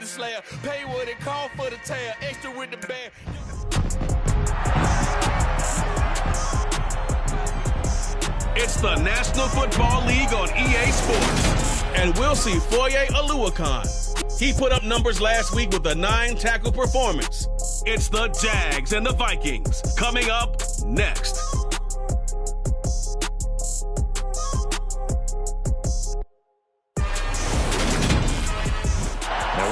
with the slayer. Pay what it call for the tail. Extra with the band. It's the National Football League on EA Sports. And we'll see Foye Oluwakan. He put up numbers last week with a 9-tackle performance. It's the Jags and the Vikings coming up next.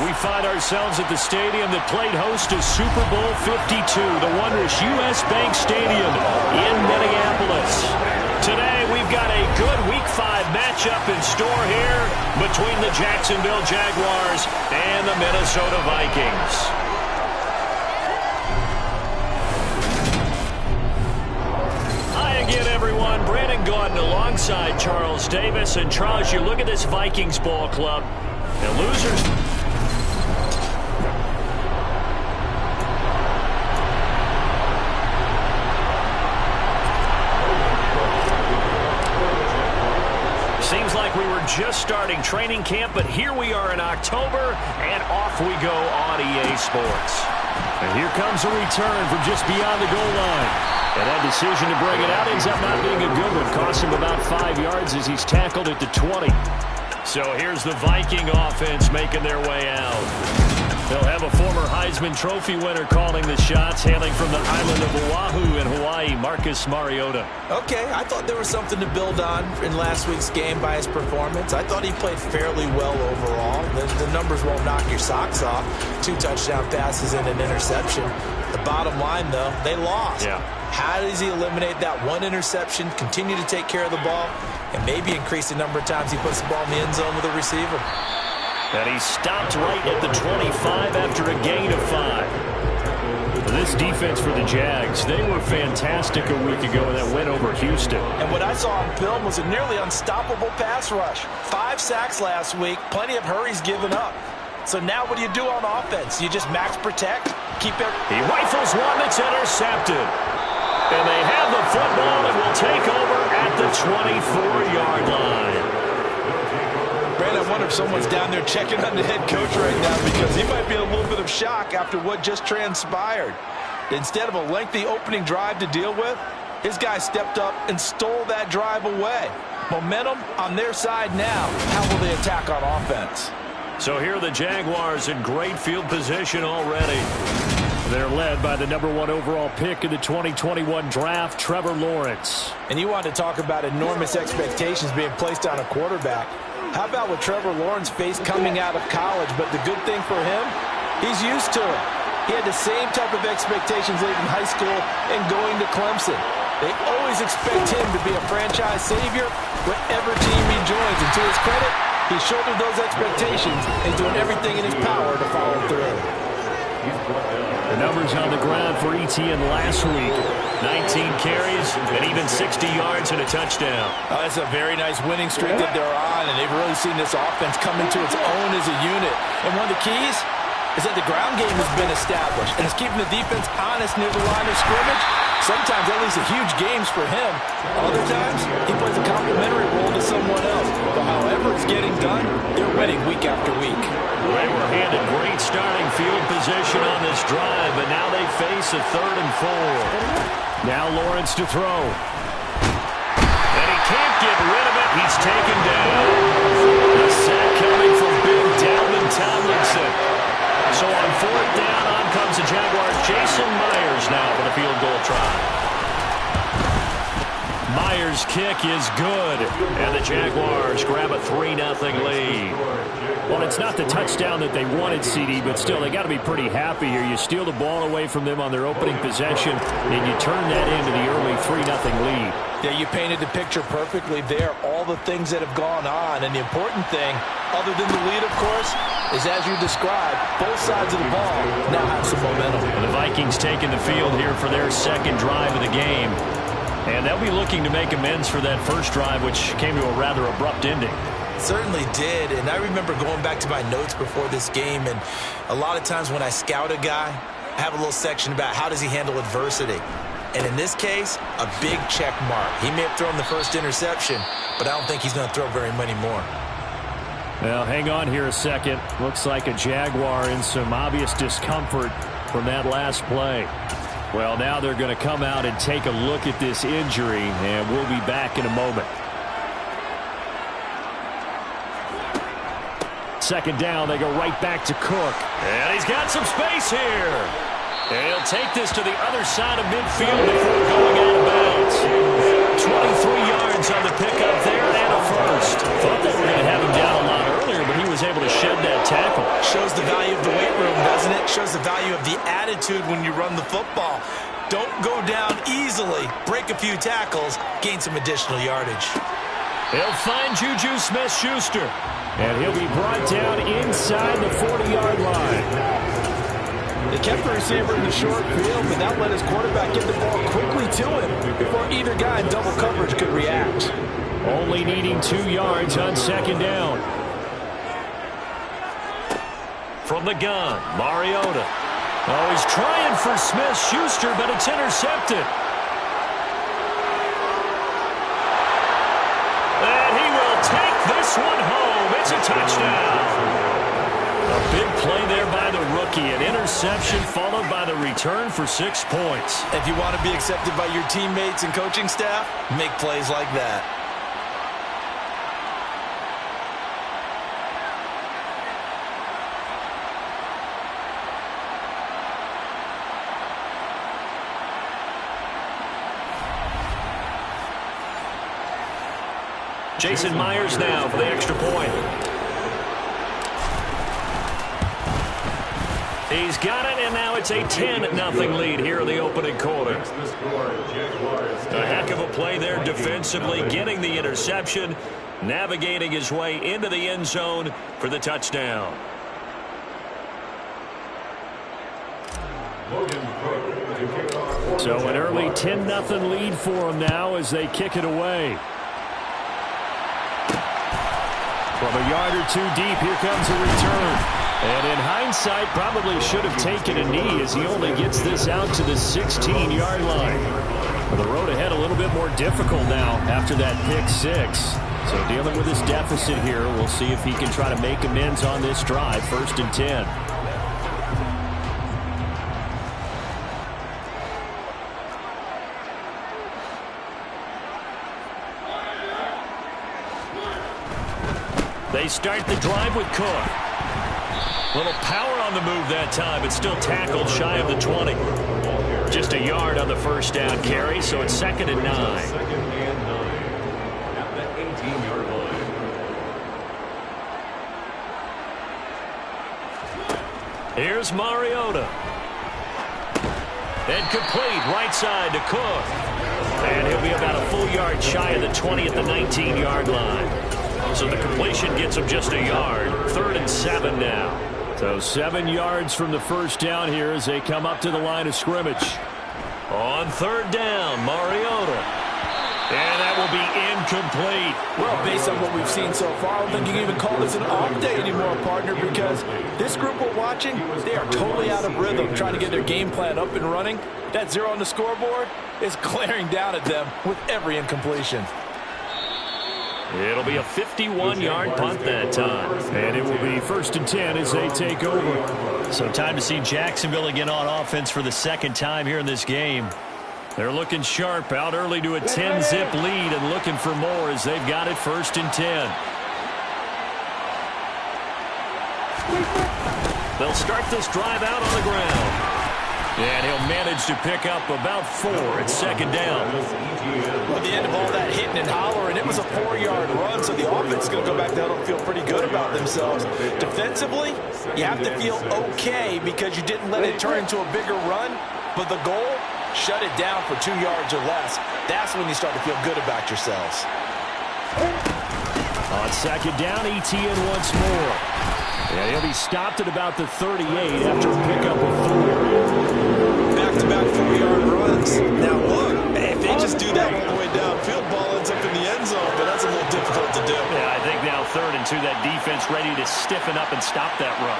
We find ourselves at the stadium that played host to Super Bowl 52, the wondrous U.S. Bank Stadium in Minneapolis. Today, we've got a good Week 5 matchup in store here between the Jacksonville Jaguars and the Minnesota Vikings. Hi again, everyone. Brandon Gaudin alongside Charles Davis. And Charles, you look at this Vikings ball club, and losers... Seems like we were just starting training camp, but here we are in October, and off we go on EA Sports. And here comes a return from just beyond the goal line. And that decision to bring it out ends up not being a good one. Cost him about 5 yards as he's tackled at the 20. So here's the Viking offense making their way out. They'll have a former Heisman Trophy winner calling the shots, hailing from the island of Oahu in Hawaii, Marcus Mariota. Okay, I thought there was something to build on in last week's game by his performance. I thought he played fairly well overall. The numbers won't knock your socks off. 2 touchdown passes and an interception. The bottom line, though, they lost. Yeah. How does he eliminate that one interception, continue to take care of the ball, and maybe increase the number of times he puts the ball in the end zone with a receiver? And he stopped right at the 25 after a gain of 5. This defense for the Jags, they were fantastic a week ago in that win over Houston. And what I saw on film was a nearly unstoppable pass rush. 5 sacks last week, plenty of hurries given up. So now what do you do on offense? You just max protect, keep it. He rifles one that's intercepted. And they have the football and will take over at the 24-yard line. Brandon, I wonder if someone's down there checking on the head coach right now, because he might be in a little bit of shock after what just transpired. Instead of a lengthy opening drive to deal with, his guy stepped up and stole that drive away. Momentum on their side now. How will they attack on offense? So here are the Jaguars in great field position already. They're led by the #1 overall pick in the 2021 draft, Trevor Lawrence. And you want to talk about enormous expectations being placed on a quarterback. How about what Trevor Lawrence faced coming out of college? But the good thing for him, he's used to it. He had the same type of expectations late in high school and going to Clemson. They always expect him to be a franchise savior whatever team he joins. And to his credit, he shouldered those expectations and doing everything in his power to follow through. The numbers on the ground for Etienne last week. 19 carries and even 60 yards and a touchdown. That's a very nice winning streak that they're on, and they've really seen this offense come into its own as a unit. And one of the keys is that the ground game has been established, and it's keeping the defense honest near the line of scrimmage. Sometimes that leads to huge games for him. Other times, he plays a complementary role to someone else. But however it's getting done, they're winning week after week. They were handed great starting field position on this drive, but now they face a 3rd and 4. Now Lawrence to throw. And he can't get rid of it. He's taken down. A sack coming from big Dalvin Tomlinson. So on 4th down, on comes the Jaguars. Jason Myers now for the field goal try. Myers' kick is good. And the Jaguars grab a 3-0 lead. Well, it's not the touchdown that they wanted, CD, but still, they got to be pretty happy here. You steal the ball away from them on their opening possession, and you turn that into the early 3-0 lead. Yeah, you painted the picture perfectly there, all the things that have gone on. And the important thing, other than the lead, of course, is as you described, both sides of the ball now have some momentum. The Vikings taking the field here for their 2nd drive of the game. And they'll be looking to make amends for that first drive, which came to a rather abrupt ending. Certainly did, and I remember going back to my notes before this game, and a lot of times when I scout a guy, I have a little section about how does he handle adversity. And in this case, a big check mark. He may have thrown the first interception, but I don't think he's going to throw very many more. Well, hang on here a second. Looks like a Jaguar in some obvious discomfort from that last play. Well, now they're going to come out and take a look at this injury, and we'll be back in a moment. Second down, they go right back to Cook. And he's got some space here. And he'll take this to the other side of midfield before going out of bounds. 23 yards on the pickup there and a first. Thought they were going to have him down a lot earlier, but he was able to shed that tackle. Shows the value of the weight room, doesn't it? Shows the value of the attitude when you run the football. Don't go down easily. Break a few tackles. Gain some additional yardage. He'll find Juju Smith-Schuster. And he'll be brought down inside the 40-yard line. They kept the receiver in the short field, but that let his quarterback get the ball quickly to him before either guy in double coverage could react. Only needing 2 yards on second down. From the gun, Mariota. Oh, he's trying for Smith-Schuster, but it's intercepted. And he will take this one home. It's a touchdown. A big play there by the rookie. An interception followed by the return for 6 points. If you want to be accepted by your teammates and coaching staff, make plays like that. Jason Myers now for the extra point. He's got it, and now it's a 10-0 lead here in the opening quarter. A heck of a play there defensively, getting the interception, navigating his way into the end zone for the touchdown. So an early 10-0 lead for him now as they kick it away. From a yard or two deep, here comes a return. And in hindsight, probably should have taken a knee as he only gets this out to the 16-yard line. Well, the road ahead a little bit more difficult now after that pick six. So dealing with this deficit here, we'll see if he can try to make amends on this drive. 1st and 10. They start the drive with Cook. Little power on the move that time, but still tackled shy of the 20. Just a yard on the first down carry, so it's 2nd and 9. At the 18-yard line. Here's Mariota. And complete right side to Cook. And he'll be about a full yard shy of the 20 at the 19-yard line. So the completion gets him just a yard. 3rd and 7 now. So 7 yards from the first down here as they come up to the line of scrimmage. On 3rd down, Mariota. And that will be incomplete. Well, based on what we've seen so far, I don't think you can even call this an off day anymore, partner, because this group we're watching, they are totally out of rhythm, trying to get their game plan up and running. That 0 on the scoreboard is glaring down at them with every incompletion. It'll be a 51-yard punt that time. And it will be 1st and 10 as they take over. So time to see Jacksonville again on offense for the 2nd time here in this game. They're looking sharp, out early to a 10-zip lead and looking for more as they've got it 1st and 10. They'll start this drive out on the ground. And he'll manage to pick up about 4 at 2nd down. At the end of all that hitting and hollering, it was a 4-yard run, so the offense is going to go back down and feel pretty good about themselves. Defensively, you have to feel okay because you didn't let it turn into a bigger run, but the goal, shut it down for 2 yards or less. That's when you start to feel good about yourselves. On 2nd down, ETN once more. And he'll be stopped at about the 38 after a pickup of 4. Back-to-back 4-yard runs. Now look, if they just do that all the way downfield, ball ends up in the end zone, but that's a little difficult to do. Yeah, I think now 3rd and 2, that defense ready to stiffen up and stop that run.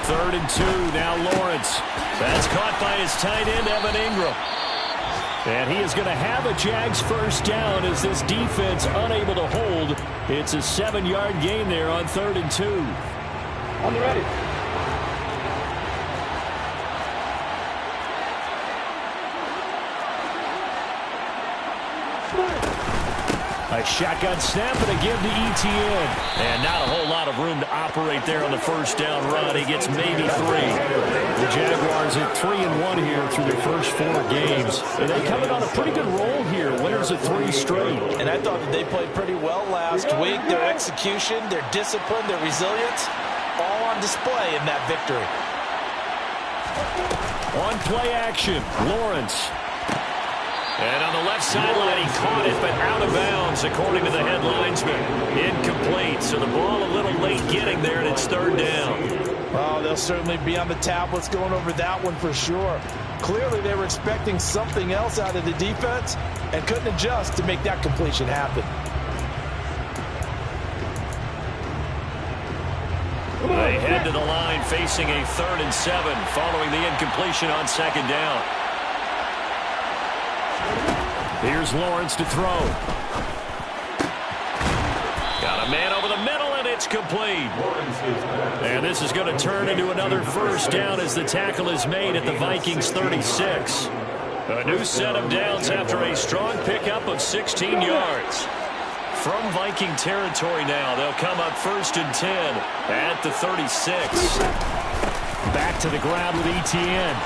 3rd and 2, now Lawrence. That's caught by his tight end, Evan Ingram. And he is going to have a Jags first down as this defense unable to hold. It's a 7-yard gain there on 3rd and 2. On the ready. A shotgun snap and a give to Etienne. And not a whole lot of room to operate there on the first down run. He gets maybe 3. The Jaguars at 3-1 here through their first 4 games. And they coming on a pretty good roll here. Winners of 3 straight. And I thought that they played pretty well last week. Their execution, their discipline, their resilience, all on display in that victory. On play action, Lawrence. And on the left sideline, he caught it, but out of bounds, according to the head linesman. Incomplete, so the ball a little late getting there, and it's 3rd down. Oh, they'll certainly be on the tablets going over that one for sure. Clearly, they were expecting something else out of the defense and couldn't adjust to make that completion happen. They head to the line facing a 3rd and 7 following the incompletion on 2nd down. Here's Lawrence to throw. Got a man over the middle, and it's complete. And this is going to turn into another first down as the tackle is made at the Vikings 36. A new set of downs after a strong pickup of 16 yards. From Viking territory now, they'll come up 1st and 10 at the 36. Back to the ground with Etienne.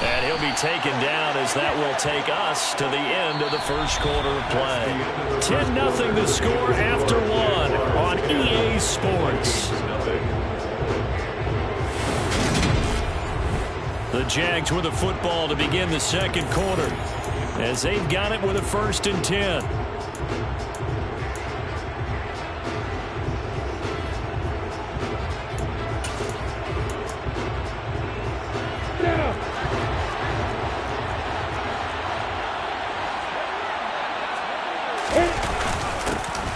And he'll be taken down as that will take us to the end of the first quarter of play. 10-0 the score after 1 on EA Sports. The Jags with the football to begin the second quarter as they've got it with a 1st and 10.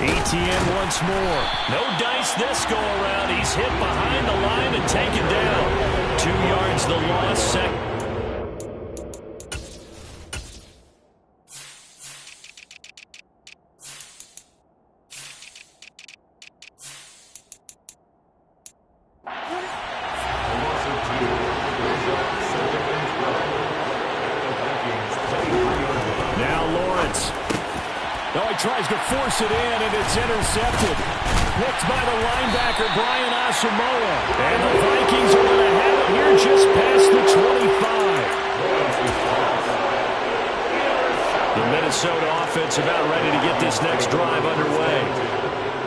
Etienne once more. No dice this go around. He's hit behind the line and taken down. 2 yards the loss. Now Lawrence. No, he tries to force it in, and it's intercepted. Picked by the linebacker, Brian Asamoah. And the Vikings are going to have it here just past the 25. The Minnesota offense about ready to get this next drive underway.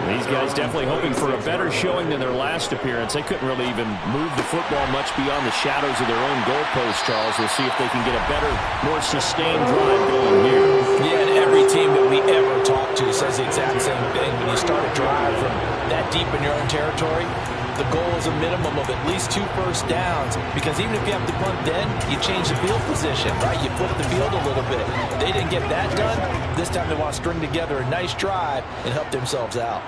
These guys definitely hoping for a better showing than their last appearance. They couldn't really even move the football much beyond the shadows of their own goalpost, Charles. We'll see if they can get a better, more sustained drive going here. Yeah, and every team that we ever talk to says the exact same thing. When you start a drive from that deep in your own territory, the goal is a minimum of at least 2 first downs, because even if you have to punt then, you change the field position, right? You flip the field a little bit. They didn't get that done. This time they want to string together a nice drive and help themselves out.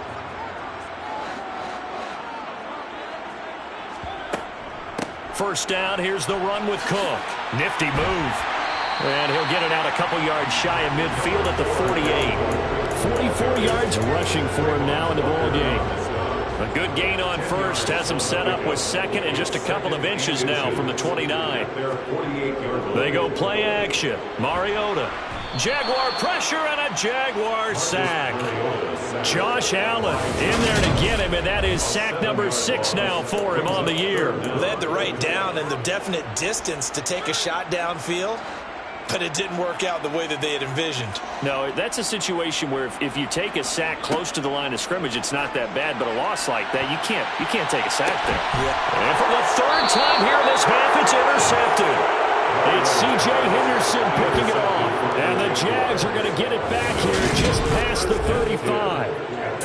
First down, here's the run with Cook. Nifty move. And he'll get it out a couple yards shy of midfield at the 48. 44 yards rushing for him now in the ball game. A good gain on first, has him set up with 2nd and just a couple of inches now from the 29. They go play action. Mariota. Jaguar pressure and a Jaguar sack. Josh Allen in there to get him, and that is sack number 6 now for him on the year. They had the right down and the definite distance to take a shot downfield, but it didn't work out the way that they had envisioned. No, that's a situation where if you take a sack close to the line of scrimmage, it's not that bad, but a loss like that, you can't take a sack there. Yeah. And for the 3rd time here in this half, it's intercepted. It's C.J. Henderson picking it off. And the Jags are going to get it back here just past the 35.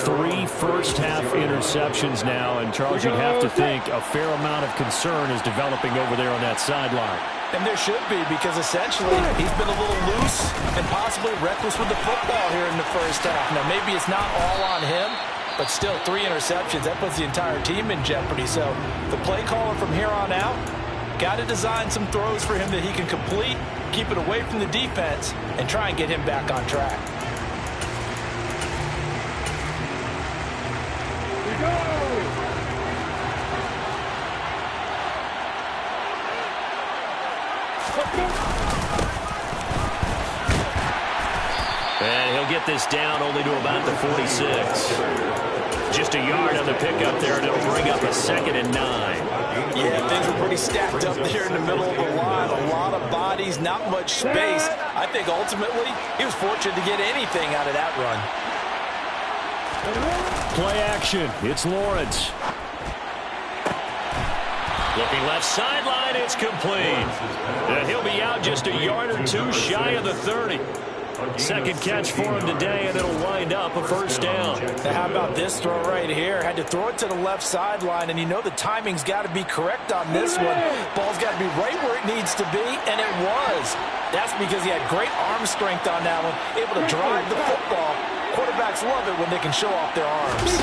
3 first-half interceptions now. And, Charles, you'd have to think a fair amount of concern is developing over there on that sideline. And there should be, because essentially he's been a little loose and possibly reckless with the football here in the first half. Now, maybe it's not all on him, but still 3 interceptions. That puts the entire team in jeopardy. So the play caller from here on out, Got to design some throws for him that he can complete, keep it away from the defense, and try and get him back on track. And he'll get this down only to about the 46. Just a yard on the pickup there, and it'll bring up a 2nd and 9. Yeah, things were pretty stacked up there in the middle of the line. A lot of bodies, not much space. I think ultimately he was fortunate to get anything out of that run. Play action. It's Lawrence. Looking left sideline, it's complete. And he'll be out just a yard or two shy of the 30. Second catch for him today, and it'll wind up a first down. Now, how about this throw right here? Had to throw it to the left sideline, and you know the timing's got to be correct on this one. Ball's got to be right where it needs to be, and it was. That's because he had great arm strength on that one, able to drive the football. Quarterbacks love it when they can show off their arms.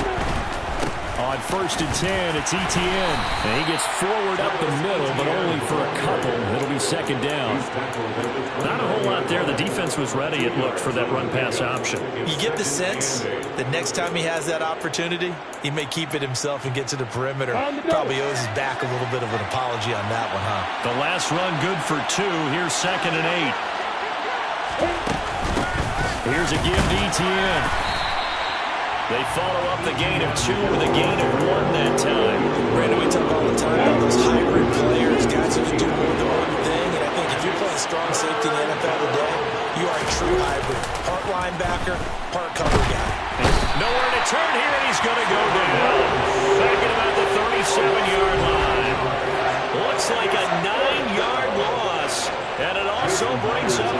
On 1st and 10, it's Etienne. And he gets forward up the middle, but only for a couple. It'll be 2nd down. Not a whole lot there. The defense was ready, it looked, for that run-pass option. You get the sense that next time he has that opportunity, he may keep it himself and get to the perimeter. Probably owes his back a little bit of an apology on that one, huh? The last run good for 2. Here's 2nd and 8. Here's a give to Etienne. They follow up the gain of 2 with a gain of 1 that time. Brandon, we talk all the time about those hybrid players, guys who can do more than one thing. And I think if you're playing strong safety in the NFL today, you are a true hybrid. Part linebacker, part cover guy. Nowhere to turn here, and he's going to go down. Back at about the 37-yard line. Looks like a 9-yard loss, and it also brings up 4.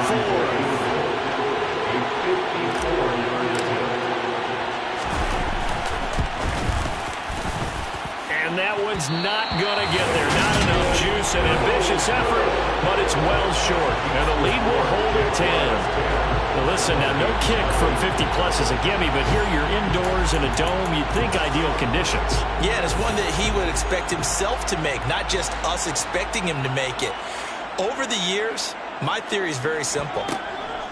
And that one's not going to get there. Not enough juice, an ambitious effort, but it's well short. And the lead will hold at 10. Well, listen, now no kick from 50-plus is a gimme, but here you're indoors in a dome. You'd think ideal conditions. Yeah, and it's one that he would expect himself to make, not just us expecting him to make it. Over the years, my theory is very simple.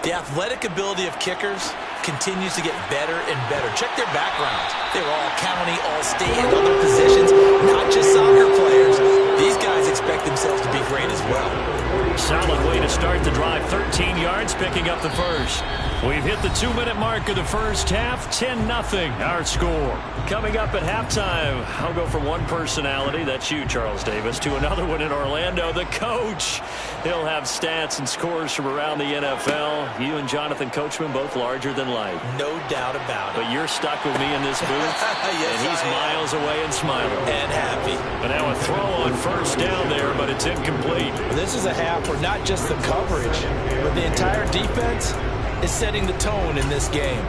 The athletic ability of kickers continues to get better and better. Check their background. They were all county, all state, and other positions, not just soccer players. These guys expect themselves to be great as well. Solid way to start the drive. 13 yards, picking up the first. We've hit the 2-minute mark of the first half. 10-0 our score. Coming up at halftime, I'll go from one personality, that's you, Charles Davis, to another one in Orlando, the coach. He'll have stats and scores from around the NFL. You and Jonathan Coachman both larger than life. No doubt about it. But you're stuck with me in this booth, yes, and he's miles away and smiling. And happy. But now a throw on first down there, but it's incomplete. This is a half where not just the coverage, but the entire defense is setting the tone in this game.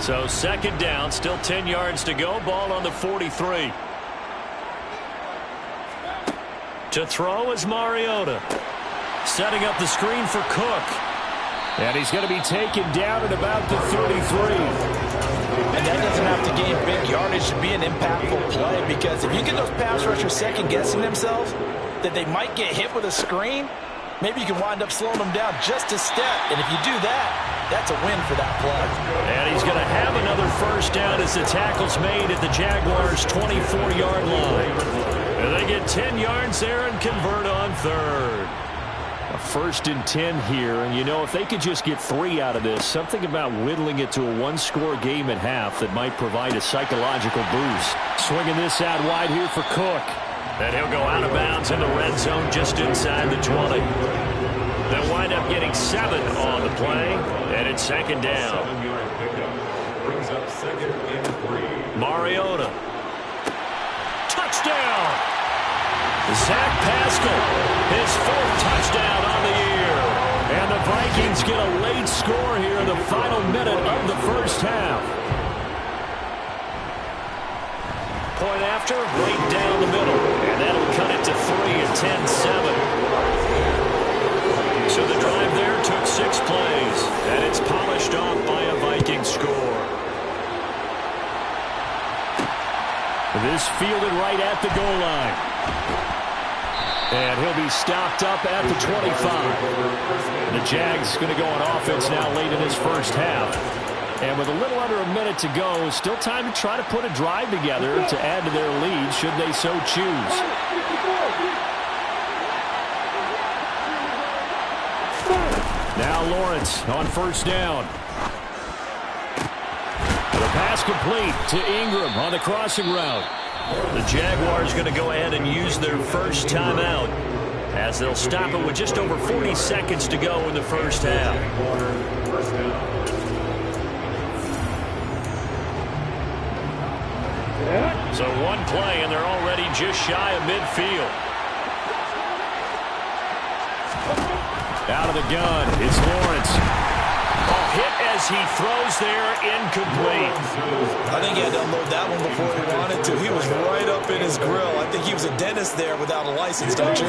So 2nd down, still 10 yards to go. Ball on the 43. To throw is Mariota. Setting up the screen for Cook. And he's going to be taken down at about the 33. And that doesn't have to gain big yardage to be an impactful play, because if you get those pass rushers second-guessing themselves that they might get hit with a screen, maybe you can wind up slowing them down just a step. And if you do that, that's a win for that play. And he's going to have another first down as the tackle's made at the Jaguars' 24-yard line. And they get 10 yards there and convert on 3rd. A 1st and 10 here, and you know, if they could just get 3 out of this, something about whittling it to a 1-score game at half that might provide a psychological boost. Swinging this out wide here for Cook. And he'll go out of bounds in the red zone just inside the 20. They'll wind up getting 7 on the play, and it's 2nd down. 7-yard pickup brings up 2nd and 3. Mariota. Touchdown! Zach Pascal, his 4th touchdown on the year. And the Vikings get a late score here in the final minute of the first half. Point after, right down the middle. And that'll cut it to 3 at 10-7. So the drive there took 6 plays. And it's polished off by a Viking score. This fielded right at the goal line. And he'll be stopped up at the 25. The Jags going to go on offense now late in this first half. And with a little under a minute to go, still time to try to put a drive together to add to their lead should they so choose. Now Lawrence on first down. The pass complete to Ingram on the crossing route. The Jaguars going to go ahead and use their first timeout as they'll stop it with just over 40 seconds to go in the first half. So one play and they're already just shy of midfield. Out of the gun, it's Lawrence. Hit as he throws there, incomplete. I think he had to unload that one before he wanted to. He was right up in his grill. I think he was a dentist there without a license, don't you?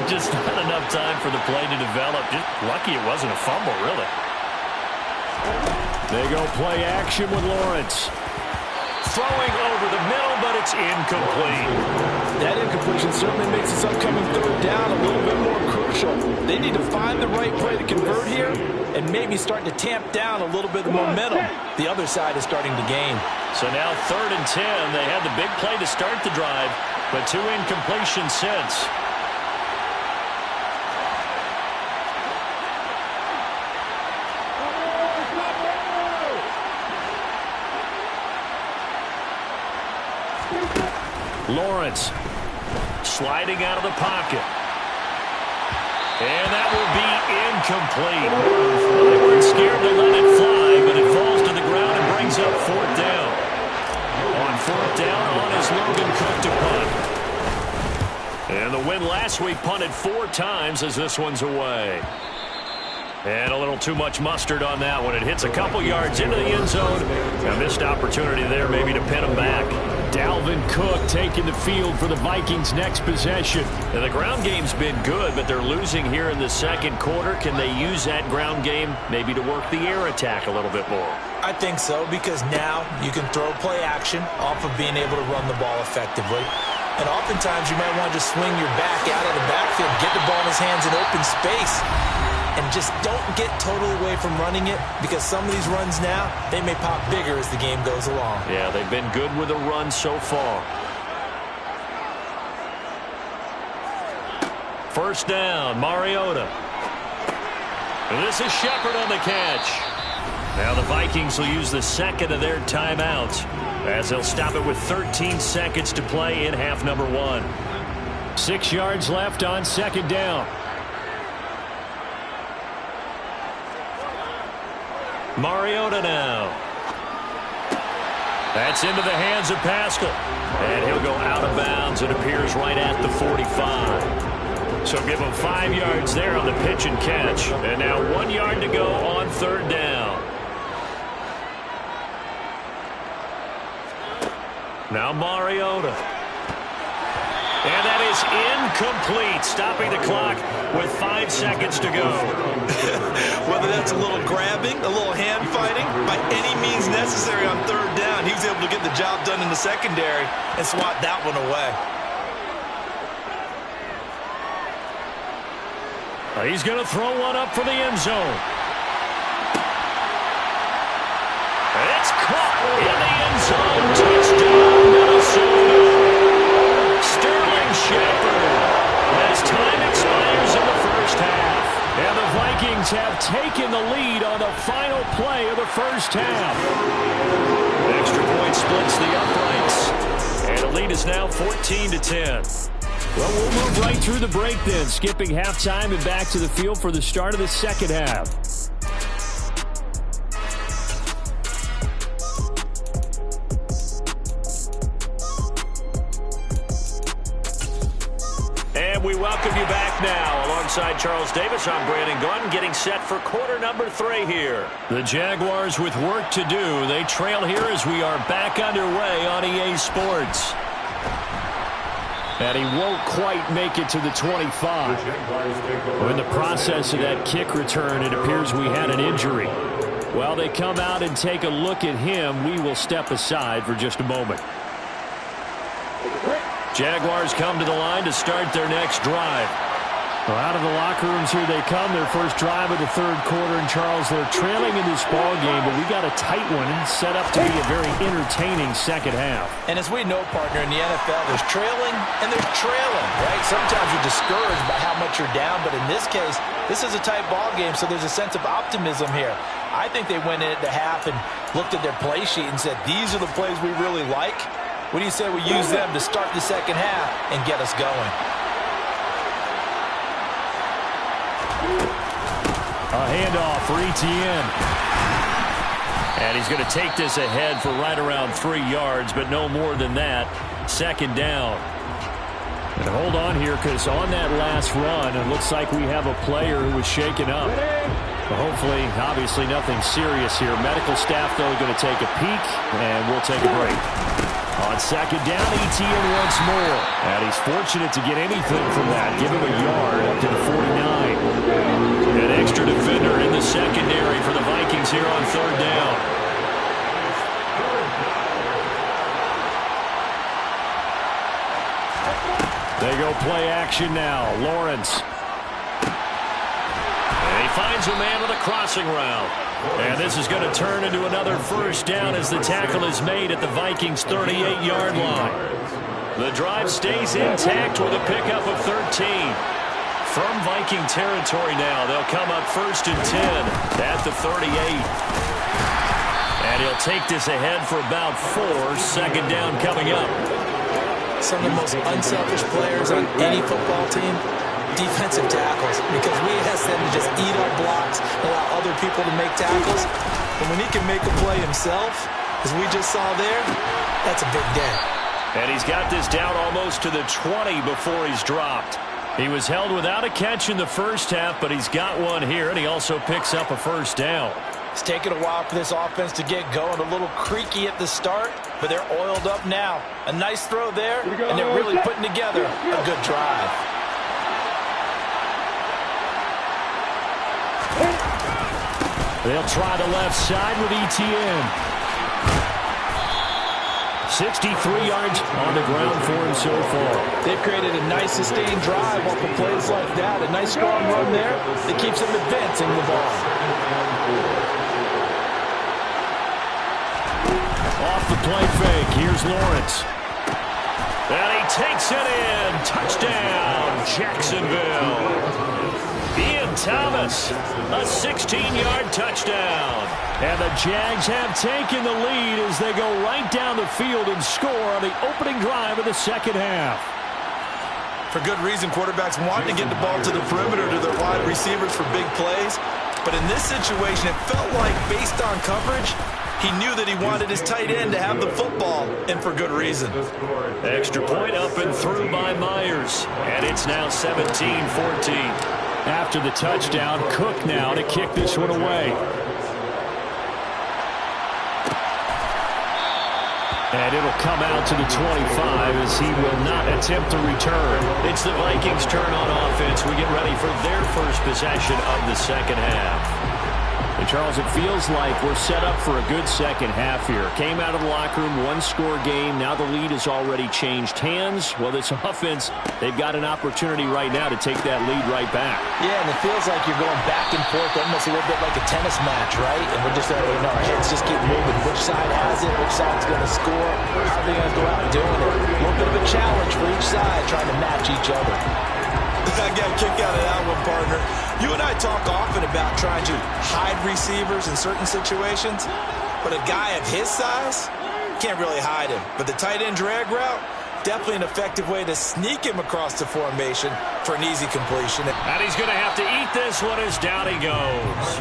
Just not enough time for the play to develop. Just lucky it wasn't a fumble, really. They go play action with Lawrence. Throwing over the middle, but it's incomplete. That incompletion certainly makes this upcoming third down a little bit more crucial. They need to find the right play to convert here and maybe start to tamp down a little bit of momentum. The other side is starting to gain. So now 3rd and 10. They had the big play to start the drive, but 2 incompletions since. Lawrence sliding out of the pocket. And that will be incomplete. They weren't scared to let it fly, but it falls to the ground and brings up 4th down. On 4th down, on is Logan Cook to punt. And the win last week punted 4 times as this one's away. And a little too much mustard on that one. It hits a couple yards into the end zone. A missed opportunity there maybe to pin him back. Dalvin Cook taking the field for the Vikings' next possession. And the ground game's been good, but they're losing here in the second quarter. Can they use that ground game maybe to work the air attack a little bit more? I think so, because now you can throw play action off of being able to run the ball effectively. And oftentimes you might want to just swing your back out of the backfield, get the ball in his hands in open space. And just don't get totally away from running it, because some of these runs now, they may pop bigger as the game goes along. Yeah, they've been good with a run so far. First down, Mariota. And this is Shepard on the catch. Now the Vikings will use the second of their timeouts as they'll stop it with 13 seconds to play in half number 1. 6 yards left on second down. Mariota now. That's into the hands of Pascal. And he'll go out of bounds. It appears right at the 45. So give him 5 yards there on the pitch and catch. And now 1 yard to go on 3rd down. Now Mariota. And that is incomplete, stopping the clock with 5 seconds to go. Whether that's a little grabbing, a little hand fighting, by any means necessary on 3rd down, he was able to get the job done in the secondary and swat that one away. He's going to throw one up for the end zone. And it's caught in the end zone. Touchdown, Minnesota. Sterling Shepard as time expires in the first half. And the Vikings have taken the lead on the final play of the first half. Extra point splits the uprights. And the lead is now 14-10. Well, we'll move right through the break then, skipping halftime and back to the field for the start of the second half. And we welcome you back now. Alongside Charles Davis, I'm Brandon Gunn, getting set for quarter number 3 here. The Jaguars with work to do. They trail here as we are back underway on EA Sports. And he won't quite make it to the 25. In the process of that kick return, it appears we had an injury. While they come out and take a look at him, we will step aside for just a moment. Jaguars come to the line to start their next drive. Well, out of the locker rooms here they come. Their first drive of the third quarter. And, Charles, they're trailing in this ball game, but we got a tight one set up to be a very entertaining second half. And as we know, partner, in the NFL, there's trailing and there's trailing, right? Sometimes you're discouraged by how much you're down, but in this case, this is a tight ball game, so there's a sense of optimism here. I think they went in at the half and looked at their play sheet and said, these are the plays we really like. What do you say we use them to start the second half and get us going? A handoff for Etienne. And he's going to take this ahead for right around 3 yards, but no more than that. Second down. And hold on here, because on that last run, it looks like we have a player who was shaken up. But hopefully, obviously nothing serious here. Medical staff, though, going to take a peek, and we'll take a break. On second down, Etienne once more. And he's fortunate to get anything from that. Give him a yard up to the 49. An extra defender in the secondary for the Vikings here on third down. They go play action now. Lawrence. And he finds a man with a crossing route. And this is going to turn into another first down as the tackle is made at the Vikings' 38-yard line. The drive stays intact with a pickup of 13. From Viking territory now, they'll come up first and 10 at the 38. And he'll take this ahead for about 4. Second down coming up. Some of the most unselfish players on any football team, defensive tackles, because we ask them to just eat our blocks, allow other people to make tackles. And when he can make a play himself, as we just saw there, that's a big day. And he's got this down almost to the 20 before he's dropped. He was held without a catch in the first half, but he's got one here, and he also picks up a first down. It's taken a while for this offense to get going. A little creaky at the start, but they're oiled up now. A nice throw there, and they're really putting together a good drive. They'll try the left side with Etienne. 63 yards on the ground for him so far. They've created a nice sustained drive off of plays like that. A nice strong run there that keeps them advancing the ball. Off the play fake, here's Lawrence. And he takes it in. Touchdown, Jacksonville. Ian Thomas, a 16-yard touchdown. And the Jags have taken the lead as they go right down the field and score on the opening drive of the second half. For good reason, quarterbacks want to get the ball to the perimeter to their wide receivers for big plays. But in this situation, it felt like, based on coverage, he knew that he wanted his tight end to have the football, and for good reason. Extra point up and through by Myers. And it's now 17-14. After the touchdown, Cook now to kick this one away. And it'll come out to the 25 as he will not attempt to return. It's the Vikings' turn on offense. We get ready for their first possession of the second half. And Charles, it feels like we're set up for a good second half here. Came out of the locker room, one-score game. Now the lead has already changed hands. Well, this offense, they've got an opportunity right now to take that lead right back. Yeah, and it feels like you're going back and forth, almost a little bit like a tennis match, right? And we're just letting our heads just keep moving. Which side has it? Which side's going to score? How are they going to go out doing it? A little bit of a challenge for each side, trying to match each other. I got a kick out of that one, partner. You and I talk often about trying to hide receivers in certain situations, but a guy of his size can't really hide him. But the tight end drag route, definitely an effective way to sneak him across the formation for an easy completion. And he's going to have to eat this one as down he goes.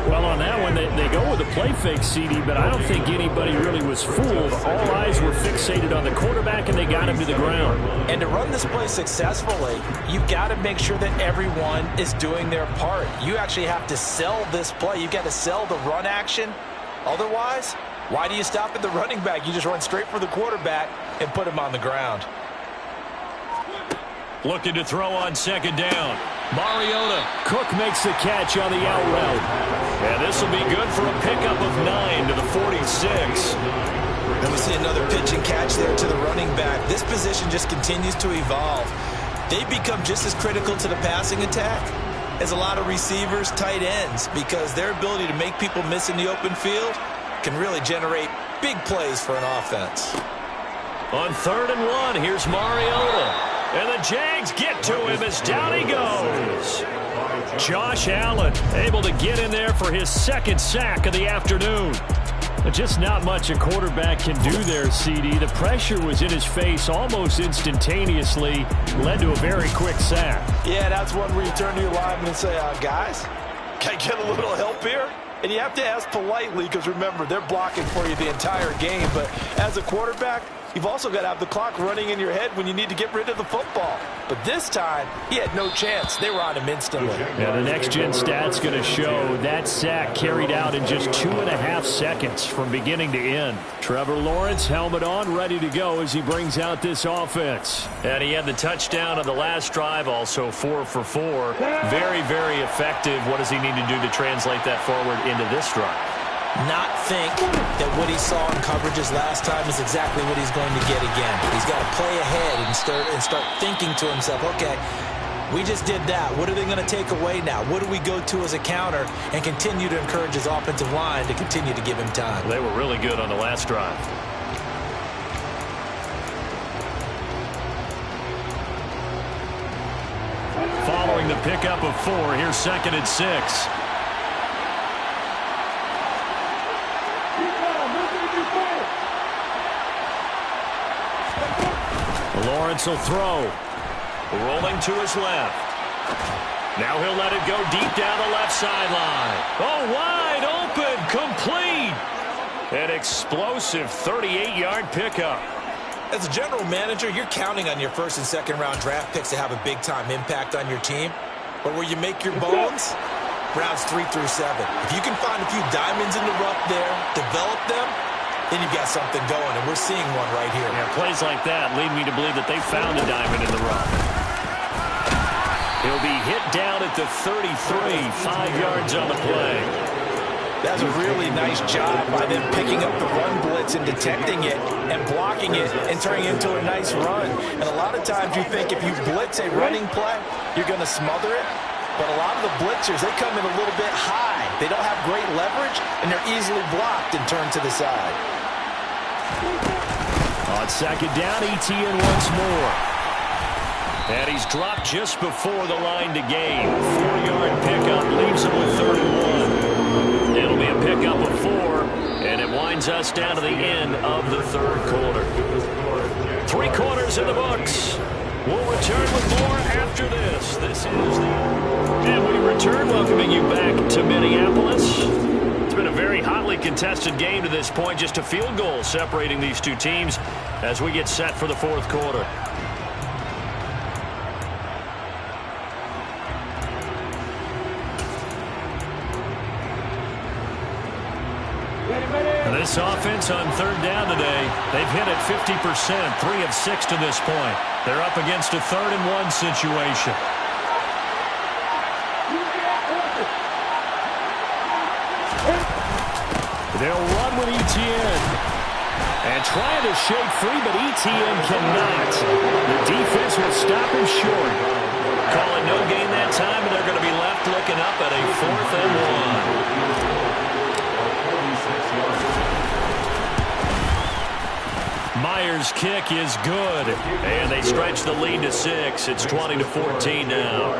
Well, on that one, they go with a play fake, CD, but I don't think anybody really was fooled. All eyes were fixated on the quarterback, and they got him to the ground. And to run this play successfully, you've got to make sure that everyone is doing their part. You actually have to sell this play. You've got to sell the run action. Otherwise, why do you stop at the running back? You just run straight for the quarterback and put him on the ground. Looking to throw on second down. Mariota. Cook makes the catch on the out route. And this will be good for a pickup of 9 to the 46. And we see another pitch and catch there to the running back. This position just continues to evolve. They become just as critical to the passing attack as a lot of receivers, tight ends, because their ability to make people miss in the open field can really generate big plays for an offense. On 3rd and 1, here's Mariota. And the Jags get to him as down he goes. Josh Allen able to get in there for his 2nd sack of the afternoon. But just not much a quarterback can do there, CD. The pressure was in his face almost instantaneously, led to a very quick sack. Yeah, that's one where you turn to your lineman and say, guys, can I get a little help here? And you have to ask politely because, remember, they're blocking for you the entire game. But as a quarterback, you've also got to have the clock running in your head when you need to get rid of the football. But this time, he had no chance. They were on him instantly. Yeah, the next-gen stat's going to show that sack carried out in just 2.5 seconds from beginning to end. Trevor Lawrence, helmet on, ready to go as he brings out this offense. And he had the touchdown on the last drive, also 4 for 4. Very, very effective. What does he need to do to translate that forward into this drive? Not think that what he saw in coverages last time is exactly what he's going to get again. He's got to play ahead and start thinking to himself, okay, we just did that. What are they going to take away now? What do we go to as a counter? And continue to encourage his offensive line to continue to give him time. They were really good on the last drive. Following the pickup of 4, here's 2nd and 6. Lawrence will throw. Rolling to his left. Now he'll let it go deep down the left sideline. Oh, wide open, complete. An explosive 38-yard pickup. As a general manager, you're counting on your 1st and 2nd round draft picks to have a big-time impact on your team. But where you make your bones, rounds 3 through 7. If you can find a few diamonds in the rough there, develop them, then you've got something going, and we're seeing one right here. Yeah, plays like that lead me to believe that they found a diamond in the rough. He'll be hit down at the 33, 5 yards on the play. That's a really nice job by them picking up the run blitz and detecting it and blocking it and turning it into a nice run. And a lot of times you think if you blitz a running play, you're going to smother it. But a lot of the blitzers, they come in a little bit high. They don't have great leverage, and they're easily blocked and turned to the side. On 2nd down, Etienne once more. And he's dropped just before the line to gain. 4-yard pickup leaves him with 3rd and 1. It'll be a pickup of 4, and it winds us down to the end of the 3rd quarter. 3 quarters in the books. We'll return with more after this. This is and we return, welcoming you back to Minneapolis. It's been a very hotly contested game to this point. Just a field goal separating these two teams as we get set for the 4th quarter. This offense on 3rd down today, they've hit it 50%, 3 of 6 to this point. They're up against a 3rd and 1 situation. They'll run with Etienne. And trying to shake free, but Etienne cannot. The defense will stop him short. Call it no gain that time, and they're going to be left looking up at a 4th and 1. Myers' kick is good, and they stretch the lead to 6. It's 20-14 now.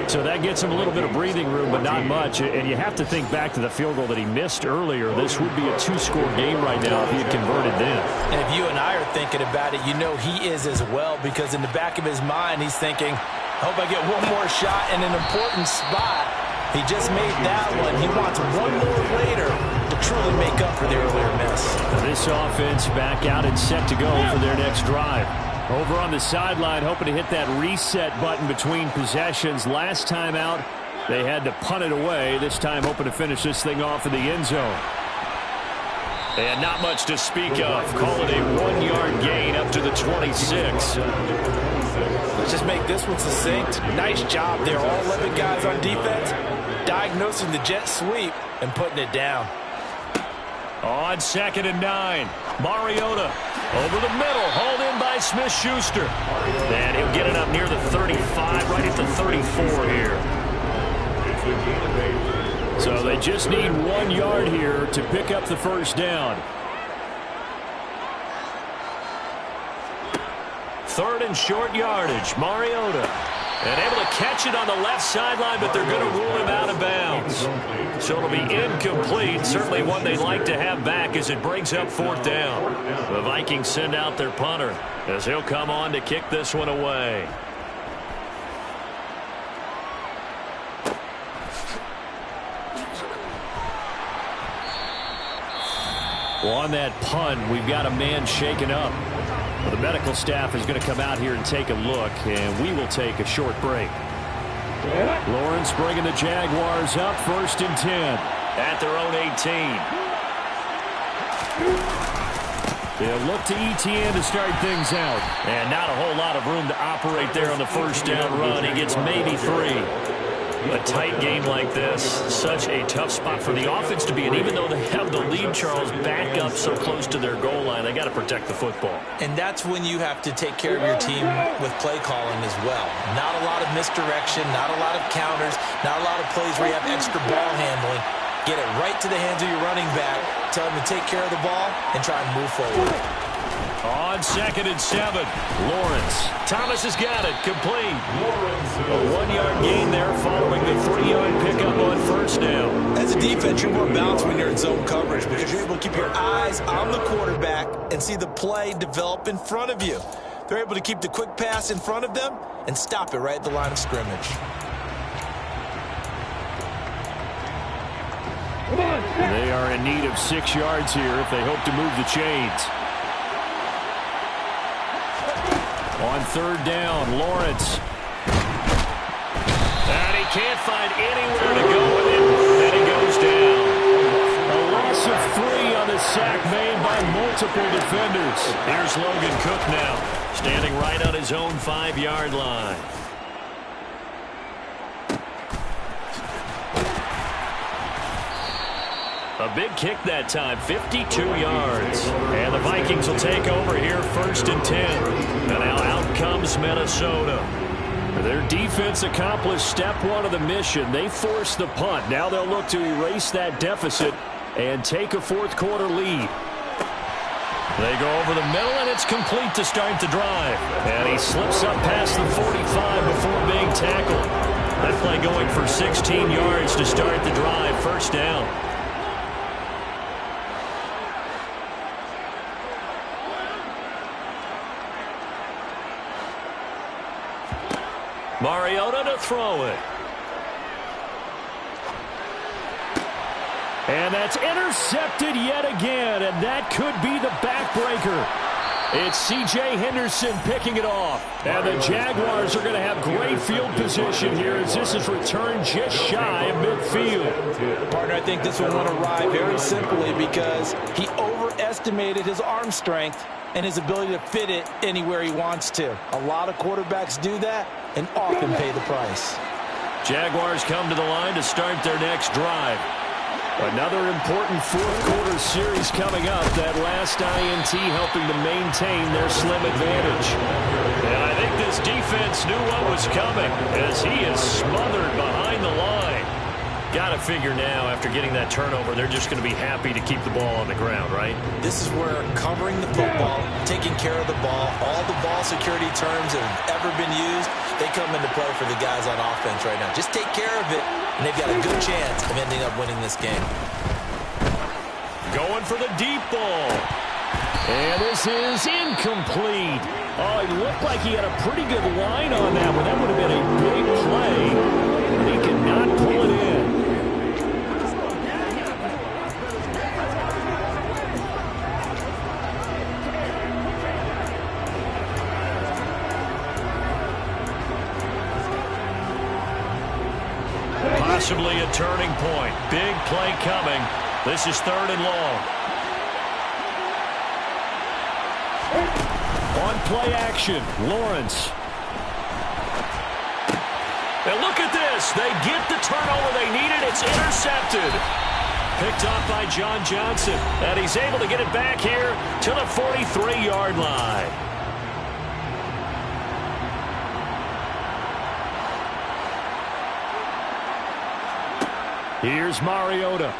So that gets him a little bit of breathing room, but not much. And you have to think back to the field goal that he missed earlier. This would be a 2-score game right now if he had converted then. And if you and I are thinking about it, you know he is as well, because in the back of his mind, he's thinking, I hope I get one more shot in an important spot. He just made that one. He wants one more later to truly make up for the earlier miss. Now this offense back out and set to go for their next drive. Over on the sideline, hoping to hit that reset button between possessions. Last time out, they had to punt it away. This time hoping to finish this thing off in the end zone. And not much to speak of. Call it a 1-yard gain up to the 26. Let's just make this one succinct. Nice job there. All 11 guys on defense diagnosing the jet sweep and putting it down. On 2nd and 9, Mariota over the middle, hauled in by Smith-Schuster. And he'll get it up near the 35, right at the 34 here. So they just need 1 yard here to pick up the first down. 3rd and short yardage, Mariota. And able to catch it on the left sideline, but they're going to rule him out of bounds. So it'll be incomplete. Certainly one they'd like to have back as it brings up 4th down. The Vikings send out their punter as he'll come on to kick this one away. Well, on that punt, we've got a man shaken up. Well, the medical staff is going to come out here and take a look, and we will take a short break. Lawrence bringing the Jaguars up, 1st and 10. At their own 18. They'll look to ETN to start things out. And not a whole lot of room to operate there on the 1st down run. He gets maybe 3. A tight game like this, such a tough spot for the offense to be in. Even though they have the lead, Charles, back up so close to their goal line, they got to protect the football. And that's when you have to take care of your team with play calling as well. Not a lot of misdirection, not a lot of counters, not a lot of plays where you have extra ball handling. Get it right to the hands of your running back, tell him to take care of the ball, and try and move forward. On 2nd and 7, Lawrence. Thomas has got it, complete. A 1-yard gain there following the 3-yard pickup on 1st down. As a defense, you're more balanced when you're in zone coverage because you're able to keep your eyes on the quarterback and see the play develop in front of you. They're able to keep the quick pass in front of them and stop it right at the line of scrimmage. They are in need of 6 yards here if they hope to move the chains. On 3rd down, Lawrence. And he can't find anywhere to go with it, and he goes down. A loss of 3 on the sack made by multiple defenders. Here's Logan Cook now, standing right on his own 5-yard line. A big kick that time, 52 yards. And the Vikings will take over here, 1st and 10. And now out comes Minnesota. Their defense accomplished step 1 of the mission. They forced the punt. Now they'll look to erase that deficit and take a 4th quarter lead. They go over the middle, and it's complete to start the drive. And he slips up past the 45 before being tackled. That play going for 16 yards to start the drive, 1st down. Mariota to throw it. And that's intercepted yet again, and that could be the backbreaker. It's C.J. Henderson picking it off. And the Jaguars are going to have great field position here as this is returned just shy of midfield. Partner, I think this one went awry very simply because he overestimated his arm strength and his ability to fit it anywhere he wants to. A lot of quarterbacks do that and often pay the price. Jaguars come to the line to start their next drive. Another important 4th quarter series coming up. That last INT helping to maintain their slim advantage. And I think this defense knew what was coming as he is smothered behind the line. Got to figure now, after getting that turnover, they're just going to be happy to keep the ball on the ground, right? This is where covering the football, taking care of the ball, all the ball security terms that have ever been used, they come into play for the guys on offense right now. Just take care of it, and they've got a good chance of ending up winning this game. Going for the deep ball. And this is incomplete. Oh, it looked like he had a pretty good line on that one. That would have been a big play. He could not pull it in. Possibly a turning point. Big play coming. This is 3rd and long. On play action, Lawrence. And look at this. They get the turnover they needed. It's intercepted. Picked off by John Johnson. And he's able to get it back here to the 43-yard line. Here's Mariota.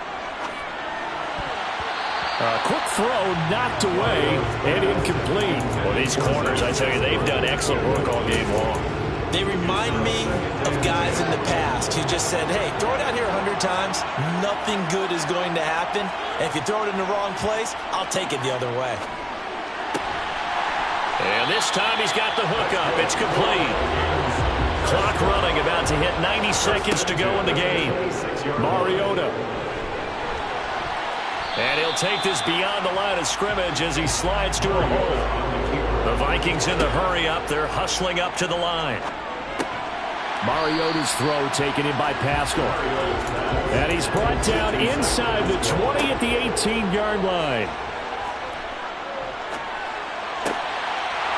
A quick throw knocked away and incomplete. Well, these corners, I tell you, they've done excellent work all game long. They remind me of guys in the past who just said, hey, throw it out here 100 times. Nothing good is going to happen. And if you throw it in the wrong place, I'll take it the other way. And this time he's got the hook up. It's complete. Clock running, about to hit 90 seconds to go in the game. Mariota. And he'll take this beyond the line of scrimmage as he slides to a hole. The Vikings in the hurry up. They're hustling up to the line. Mariota's throw taken in by Pascal. And he's brought down inside the 20 at the 18-yard line.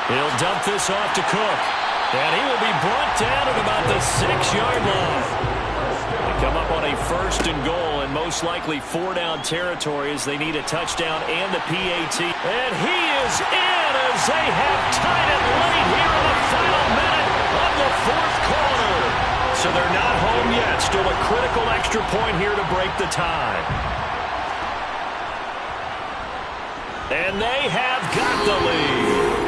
He'll dump this off to Cook. And he will be brought down at about the 6-yard line. They come up on a 1st and goal, and most likely 4-down territory as they need a touchdown and the PAT. And he is in as they have tied it late here in the final minute of the 4th quarter. So they're not home yet. Still a critical extra point here to break the tie. And they have got the lead.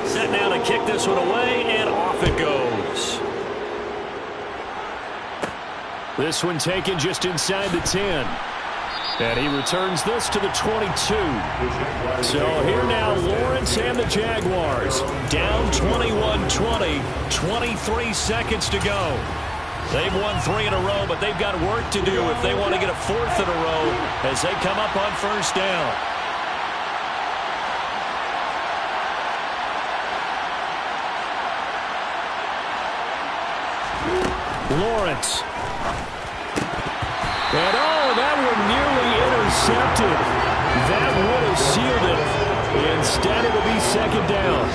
Set now to kick this one away, and off it goes. This one taken just inside the 10. And he returns this to the 22. So here now, Lawrence and the Jaguars. Down 21-20, 23 seconds to go. They've won 3 in a row, but they've got work to do if they want to get a 4th in a row as they come up on 1st down. Lawrence. And that one nearly intercepted. That would have sealed it. Instead, it'll be 2nd down.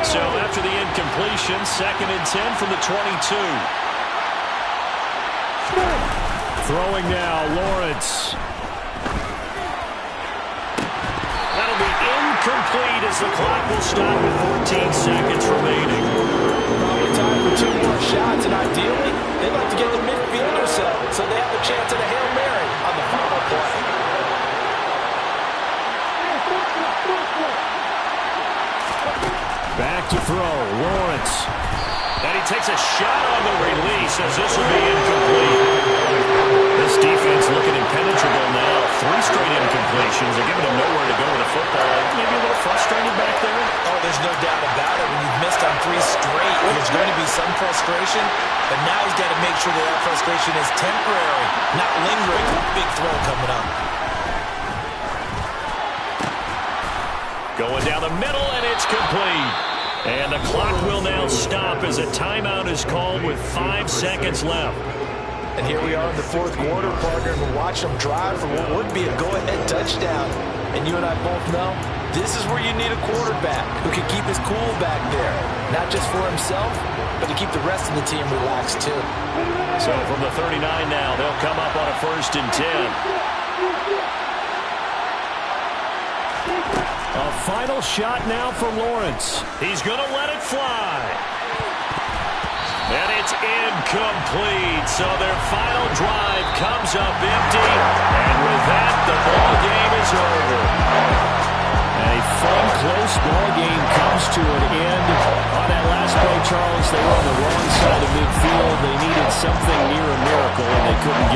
So after the incompletion, 2nd and 10 from the 22. Throwing now, Lawrence. That'll be incomplete as the clock will stop with 14 seconds remaining. Probably time for 2 more shots, and ideally, they'd like to get the midfield or so they have a chance at a Hail Mary on the final play. Back to throw, Lawrence. And he takes a shot on the release as this will be incomplete. This defense looking impenetrable now. 3 straight incompletions. They're giving him nowhere to go with the football. Maybe a little frustrated back there. Oh, there's no doubt about it. When you've missed on 3 straight, there's going to be some frustration. But now he's got to make sure that frustration is temporary, not lingering. Big throw coming up. Going down the middle, and it's complete. And the clock will now stop as a timeout is called with 5 seconds left. And here we are in the 4th quarter, partner, and we're watching them drive for what would be a go-ahead touchdown. And you and I both know this is where you need a quarterback who can keep his cool back there. Not just for himself, but to keep the rest of the team relaxed too. So from the 39 now, they'll come up on a 1st and 10. A final shot now for Lawrence. He's going to let it fly. And it's incomplete. So their final drive comes up empty. And with that, the ball game is over. A fun, close ball game comes to an end. On that last play, Charles, they were on the wrong side of midfield. They needed something near a miracle, and they couldn't get